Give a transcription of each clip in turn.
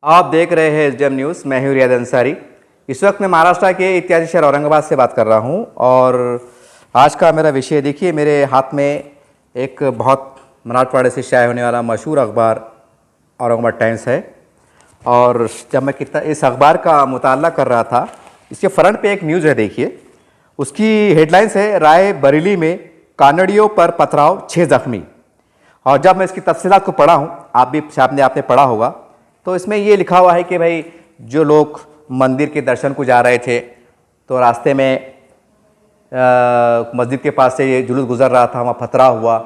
आप देख रहे हैं एसडीएम न्यूज़। मैं हूं रियाद अंसारी। इस वक्त मैं महाराष्ट्र के इत्यादि शहर औरंगाबाद से बात कर रहा हूं और आज का मेरा विषय देखिए, मेरे हाथ में एक बहुत मराठवाड़े से शाये होने वाला मशहूर अखबार औरंगाबाद टाइम्स है। और जब मैं इस अखबार का मुताला कर रहा था, इसके फ्रंट पे एक न्यूज़ है, देखिए उसकी हेडलाइंस है, राय बरेली में कानड़ियों पर पथराव 6 जख्मी। और जब मैं इसकी तफसीलात को पढ़ा हूँ, आप भी आपने पढ़ा होगा, तो इसमें ये लिखा हुआ है कि भाई जो लोग मंदिर के दर्शन को जा रहे थे तो रास्ते में मस्जिद के पास से ये जुलूस गुजर रहा था, वहाँ पथराव हुआ।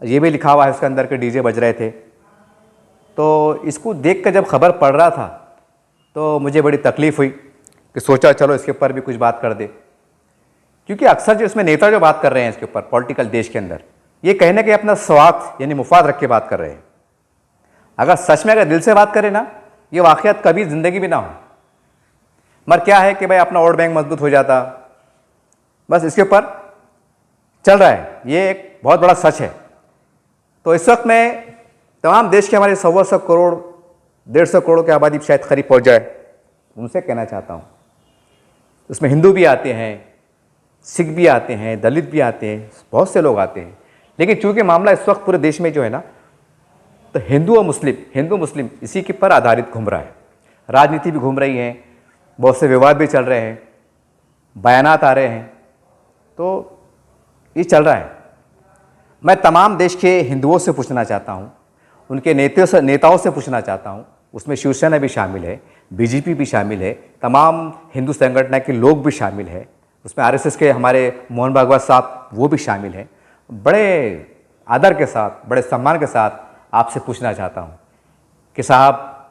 ये भी लिखा हुआ है उसके अंदर के डीजे बज रहे थे। तो इसको देख कर जब खबर पढ़ रहा था तो मुझे बड़ी तकलीफ़ हुई कि सोचा चलो इसके ऊपर भी कुछ बात कर दे, क्योंकि अक्सर जो इसमें नेता जो बात कर रहे हैं इसके ऊपर पॉलिटिकल देश के अंदर, ये कहने के अपना स्वार्थ यानी मुफाद रख के बात कर रहे हैं। अगर सच में अगर दिल से बात करें ना, ये वाक़यात कभी ज़िंदगी में ना हो। मगर क्या है कि भाई अपना वोट बैंक मजबूत हो जाता, बस इसके ऊपर चल रहा है। ये एक बहुत बड़ा सच है। तो इस वक्त मैं तमाम देश के हमारे 125 करोड़ 150 करोड़ की आबादी शायद करीब पहुँच जाए, उनसे कहना चाहता हूँ, उसमें हिंदू भी आते हैं, सिख भी आते हैं, दलित भी आते हैं, बहुत से लोग आते हैं। लेकिन चूँकि मामला इस वक्त पूरे देश में जो है ना, तो हिंदू मुस्लिम इसी के पर आधारित घूम रहा है। राजनीति भी घूम रही है, बहुत से विवाद भी चल रहे हैं, बयानात आ रहे हैं, तो ये चल रहा है। मैं तमाम देश के हिंदुओं से पूछना चाहता हूँ, उनके नेताओं से पूछना चाहता हूँ, उसमें शिवसेना भी शामिल है, बीजेपी भी शामिल है, तमाम हिंदू संगठन के लोग भी शामिल है, उसमें आरएसएस के हमारे मोहन भागवत साहब वो भी शामिल हैं। बड़े आदर के साथ, बड़े सम्मान के साथ आपसे पूछना चाहता हूँ कि साहब,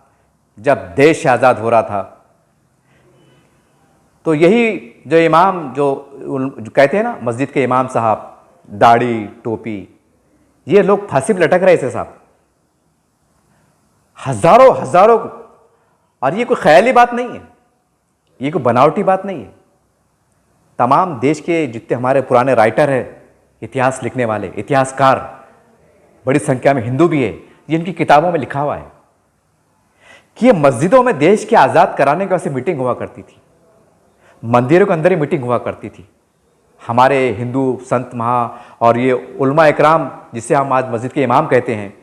जब देश आज़ाद हो रहा था तो यही जो इमाम जो कहते हैं ना, मस्जिद के इमाम साहब, दाढ़ी टोपी, ये लोग फांसी पर लटक रहे थे साहब, हजारों को। और ये कोई ख्याली बात नहीं है, ये कोई बनावटी बात नहीं है। तमाम देश के जितने हमारे पुराने राइटर हैं, इतिहास लिखने वाले इतिहासकार, बड़ी संख्या में हिंदू भी है, जिनकी किताबों में लिखा हुआ है कि ये मस्जिदों में देश के आज़ाद कराने की वजह से मीटिंग हुआ करती थी, मंदिरों के अंदर ही मीटिंग हुआ करती थी। हमारे हिंदू संत महा और ये उलमा इकराम, जिसे हम आज मस्जिद के इमाम कहते हैं,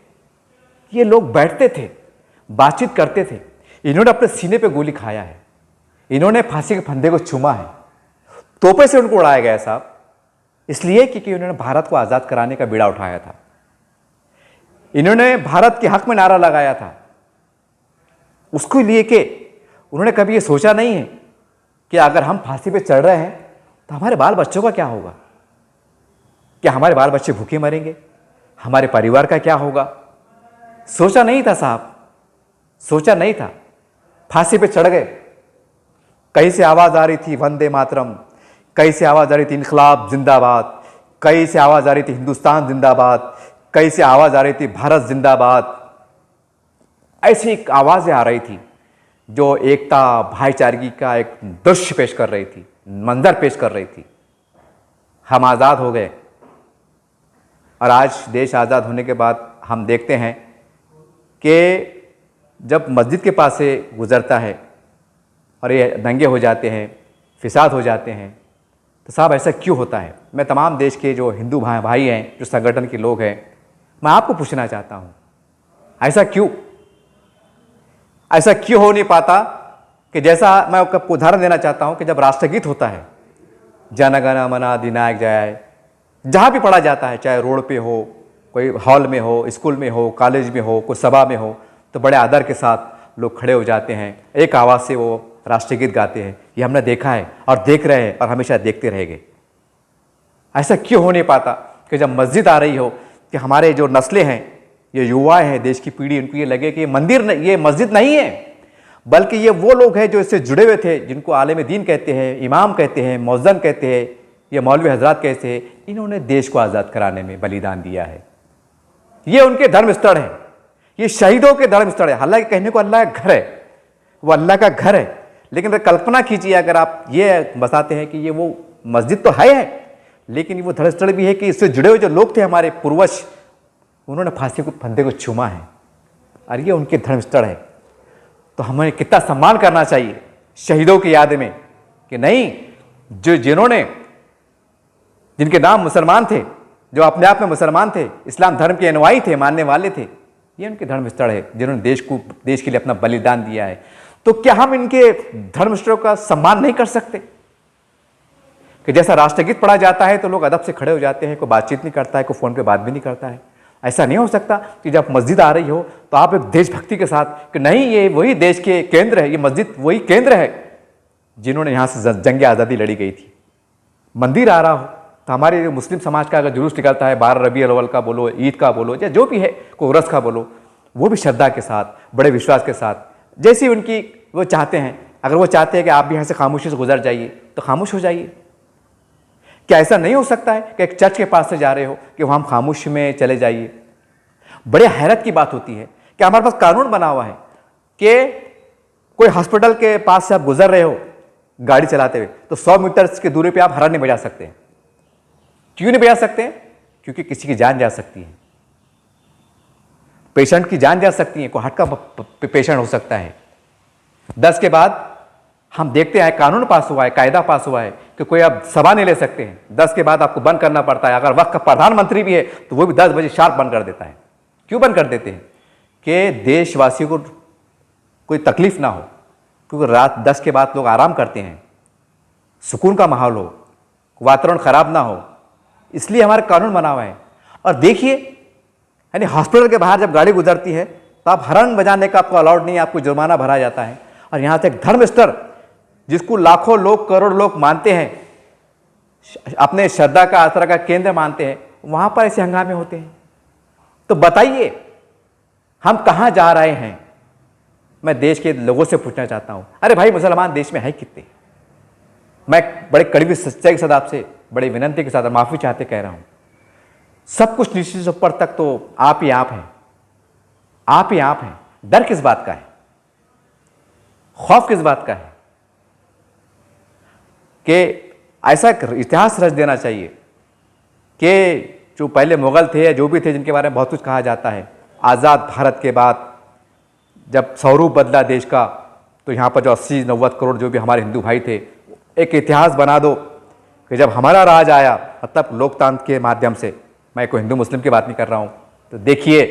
ये लोग बैठते थे, बातचीत करते थे। इन्होंने अपने सीने पे गोली खाया है, इन्होंने फांसी के फंदे को चूमा है, तोपे से उनको उड़ाया गया साहब, इसलिए क्योंकि उन्होंने भारत को आज़ाद कराने का बीड़ा उठाया था। इन्होंने भारत के हक में नारा लगाया था, उसको लिए कि उन्होंने कभी ये सोचा नहीं है कि अगर हम फांसी पे चढ़ रहे हैं तो हमारे बाल बच्चों का क्या होगा, क्या हमारे बाल बच्चे भूखे मरेंगे, हमारे परिवार का क्या होगा। सोचा नहीं था साहब, सोचा नहीं था, फांसी पे चढ़ गए। कहीं से आवाज़ आ रही थी वंदे मातरम, कहीं से आवाज़ आ रही थी इनकलाब जिंदाबाद, कहीं से आवाज़ आ रही थी हिंदुस्तान जिंदाबाद, कहीं से आवाज़ आ रही थी भारत जिंदाबाद। ऐसी आवाज़ें आ रही थी जो एकता भाईचारगी का एक दृश्य पेश कर रही थी, मंजर पेश कर रही थी। हम आज़ाद हो गए और आज देश आज़ाद होने के बाद हम देखते हैं कि जब मस्जिद के पास से गुज़रता है और ये दंगे हो जाते हैं, फिसाद हो जाते हैं, तो साहब ऐसा क्यों होता है। मैं तमाम देश के जो हिंदू भाई हैं, जो संगठन के लोग हैं, मैं आपको पूछना चाहता हूँ, ऐसा क्यों हो नहीं पाता कि जैसा मैं आपको उदाहरण देना चाहता हूँ कि जब राष्ट्रगीत होता है, जन गण मन अधिनायक जय, जहाँ भी पढ़ा जाता है, चाहे रोड पे हो, कोई हॉल में हो, स्कूल में हो, कॉलेज में हो, कोई सभा में हो, तो बड़े आदर के साथ लोग खड़े हो जाते हैं, एक आवाज़ से वो राष्ट्रगीत गाते हैं। ये हमने देखा है और देख रहे हैं और हमेशा देखते रहेंगे। ऐसा क्यों हो नहीं पाता कि जब मस्जिद आ रही हो कि हमारे जो नस्लें हैं, ये युवाएं हैं, देश की पीढ़ी, उनको ये लगे कि ये मस्जिद नहीं है, बल्कि ये वो लोग हैं जो इससे जुड़े हुए थे, जिनको आलिम दीन कहते हैं, इमाम कहते हैं, मौज़न कहते हैं, ये मौलवी हजरात कहते हैं। इन्होंने देश को आज़ाद कराने में बलिदान दिया है। ये उनके धर्मस्थल है, ये शहीदों के धर्मस्थल है। हालांकि कहने को अल्लाह का घर है, वो अल्लाह का घर है, लेकिन कल्पना कीजिए अगर आप ये बताते हैं कि ये वो मस्जिद तो है, लेकिन वो धर्मस्थल भी है कि इससे जुड़े हुए जो लोग थे हमारे पूर्वज, उन्होंने फांसी को फंदे को चूमा है और ये उनके धर्मस्थल है। तो हमें कितना सम्मान करना चाहिए शहीदों की याद में, कि नहीं, जिनके नाम मुसलमान थे, जो अपने आप में मुसलमान थे, इस्लाम धर्म के अनुयायी थे, मानने वाले थे, ये उनके धर्मस्थल है जिन्होंने देश के लिए अपना बलिदान दिया है। तो क्या हम इनके धर्मस्थलों का सम्मान नहीं कर सकते? कि जैसा राष्ट्रगीत पढ़ा जाता है तो लोग अदब से खड़े हो जाते हैं, कोई बातचीत नहीं करता है, कोई फ़ोन पे बात भी नहीं करता है। ऐसा नहीं हो सकता कि जब मस्जिद आ रही हो तो आप एक देशभक्ति के साथ, कि नहीं, ये वही देश के केंद्र है, ये मस्जिद वही केंद्र है जिन्होंने यहाँ से जंग आज़ादी लड़ी गई थी। मंदिर आ रहा हो तो हमारे मुस्लिम समाज का अगर जुलूस निकलता है, 12 रबी अव्वल का बोलो, ईद का बोलो, या जो भी है, कोई उरस का बोलो, वो भी श्रद्धा के साथ, बड़े विश्वास के साथ, जैसी उनकी वो चाहते हैं। अगर वो चाहते हैं कि आप भी यहाँ से खामोशी से गुजर जाइए तो खामोश हो जाइए। क्या ऐसा नहीं हो सकता है कि एक चर्च के पास से जा रहे हो कि वहाँ हम खामोश में चले जाइए? बड़े हैरत की बात होती है कि हमारे पास कानून बना हुआ है कि कोई हॉस्पिटल के पास से आप गुजर रहे हो गाड़ी चलाते हुए तो 100 मीटर की दूरी पे आप हॉर्न नहीं बजा सकते। क्यों नहीं बजा सकते? क्योंकि किसी की जान जा सकती है, पेशेंट की जान जा सकती है, कोई हार्ट का पेशेंट हो सकता है। 10 के बाद हम देखते हैं कानून पास हुआ है, कायदा पास हुआ है कि कोई आप सभा नहीं ले सकते हैं, 10 के बाद आपको बंद करना पड़ता है। अगर वक्त का प्रधानमंत्री भी है तो वो भी 10 बजे शार्प बंद कर देता है। क्यों बंद कर देते हैं? कि देशवासियों को कोई तकलीफ ना हो, क्योंकि रात 10 के बाद लोग आराम करते हैं, सुकून का माहौल हो, वातावरण खराब ना हो, इसलिए हमारा कानून बना हुआ है। और देखिए, यानी हॉस्पिटल के बाहर जब गाड़ी गुजरती है तो आप हॉर्न बजाने का आपको अलाउड नहीं है, आपको जुर्माना भरा जाता है। और यहाँ से एक धर्म स्थल जिसको लाखों लोग, करोड़ लोग मानते हैं, अपने श्रद्धा का, आस्था का केंद्र मानते हैं, वहाँ पर ऐसे हंगामे होते हैं। तो बताइए हम कहाँ जा रहे हैं? मैं देश के लोगों से पूछना चाहता हूँ, अरे भाई, मुसलमान देश में है कितने? मैं बड़े कड़वी सच्चाई के साथ आपसे बड़ी विनंती के साथ माफ़ी चाहते कह रहा हूँ, सब कुछ नीचे से ऊपर तक तो आप ही आप हैं, आप ही आप हैं। डर किस बात का है? खौफ किस बात का है? कि ऐसा इतिहास रच देना चाहिए कि जो पहले मुगल थे या जो भी थे, जिनके बारे में बहुत कुछ कहा जाता है, आज़ाद भारत के बाद जब स्वरूप बदला देश का, तो यहाँ पर जो 80-90 करोड़ जो भी हमारे हिंदू भाई थे, एक इतिहास बना दो कि जब हमारा राज आया, तब लोकतंत्र के माध्यम से, मैं कोई हिंदू मुस्लिम की बात नहीं कर रहा हूँ, तो देखिए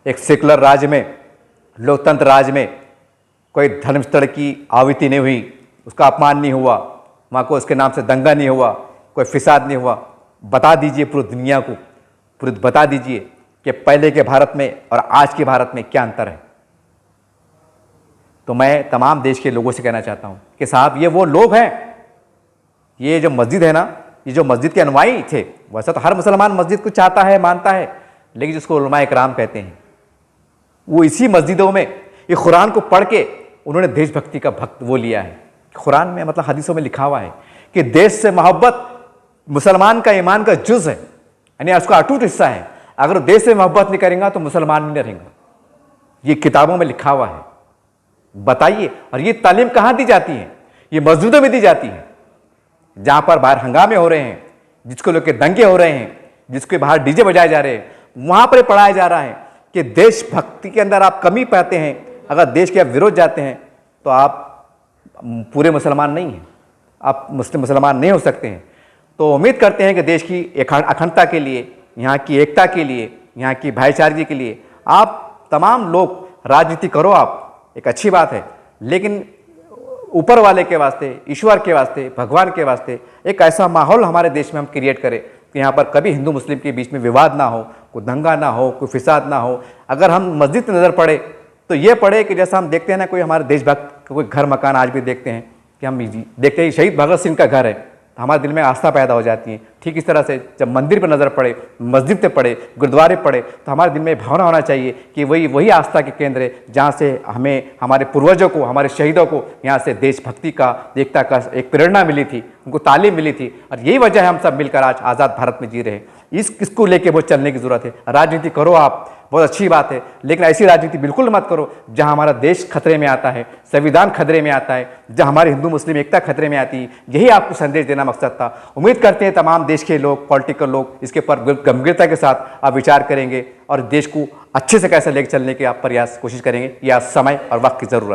एक सेकुलर राज्य में, लोकतंत्र राज्य में कोई धर्मस्थल की आवृत्ति नहीं हुई, उसका अपमान नहीं हुआ, वहाँ को उसके नाम से दंगा नहीं हुआ, कोई फिसाद नहीं हुआ। बता दीजिए पूरी दुनिया को, पूरी बता दीजिए कि पहले के भारत में और आज के भारत में क्या अंतर है। तो मैं तमाम देश के लोगों से कहना चाहता हूँ कि साहब, ये वो लोग हैं, ये जो मस्जिद है ना, ये जो मस्जिद के अनुयायी थे, वैसा तो हर मुसलमान मस्जिद को चाहता है, मानता है, लेकिन जिसको उलमाए किराम कहते हैं, वो इसी मस्जिदों में ये कुरान को पढ़ के उन्होंने देशभक्ति का भक्त वो लिया है। कुरान में, मतलब हदीसों में लिखा हुआ है कि देश से मोहब्बत मुसलमान का ईमान का जुज़ है, यानी उसका अटूट हिस्सा है। अगर देश से मोहब्बत नहीं करेंगे तो मुसलमान नहीं रहेंगे। ये किताबों में लिखा हुआ है। बताइए, और ये तालीम कहाँ दी जाती है? ये मस्जिदों में दी जाती है, जहाँ पर बाहर हंगामे हो रहे हैं, जिसको लेकर दंगे हो रहे हैं, जिसके बाहर डीजे बजाए जा रहे हैं, वहाँ पर पढ़ाया जा रहा है कि देशभक्ति के अंदर आप कमी पाते हैं। अगर देश के आप विरोध जाते हैं तो आप पूरे मुसलमान नहीं हैं, आप मुसलमान नहीं हो सकते हैं। तो उम्मीद करते हैं कि देश की अखंडता के लिए, यहाँ की एकता के लिए, यहाँ की भाईचारे के लिए आप तमाम लोग राजनीति करो, आप एक अच्छी बात है, लेकिन ऊपर वाले के वास्ते, ईश्वर के वास्ते, भगवान के वास्ते एक ऐसा माहौल हमारे देश में हम क्रिएट करें कि यहाँ पर कभी हिंदू मुस्लिम के बीच में विवाद ना हो, कोई दंगा ना हो, कोई फिसाद ना हो। अगर हम मस्जिद में नज़र पड़े तो ये पड़े कि जैसा हम देखते हैं ना, कोई हमारे देशभक्त कोई घर मकान आज भी देखते हैं कि हम देखते हैं शहीद भगत सिंह का घर है, तो हमारे दिल में आस्था पैदा हो जाती है। ठीक इस तरह से जब मंदिर पर नज़र पड़े, मस्जिद पे पड़े, गुरुद्वारे पड़े, तो हमारे दिल में भावना होना चाहिए कि वही आस्था के केंद्र है जहाँ से हमें, हमारे पूर्वजों को, हमारे शहीदों को यहाँ से देशभक्ति का, एकता का एक प्रेरणा मिली थी, उनको तालीम मिली थी। और यही वजह है हम सब मिलकर आज आज़ाद भारत में जी रहे हैं। इसको लेके वो चलने की ज़रूरत है। राजनीति करो आप, बहुत अच्छी बात है, लेकिन ऐसी राजनीति बिल्कुल मत करो जहां हमारा देश खतरे में आता है, संविधान खतरे में आता है, जहां हमारी हिंदू मुस्लिम एकता खतरे में आती है। यही आपको संदेश देना मकसद था। उम्मीद करते हैं तमाम देश के लोग, पॉलिटिकल लोग इसके पर गंभीरता के साथ आप विचार करेंगे और देश को अच्छे से कैसे लेकर चलने के आप प्रयास कोशिश करेंगे। यह समय और वक्त की ज़रूरत।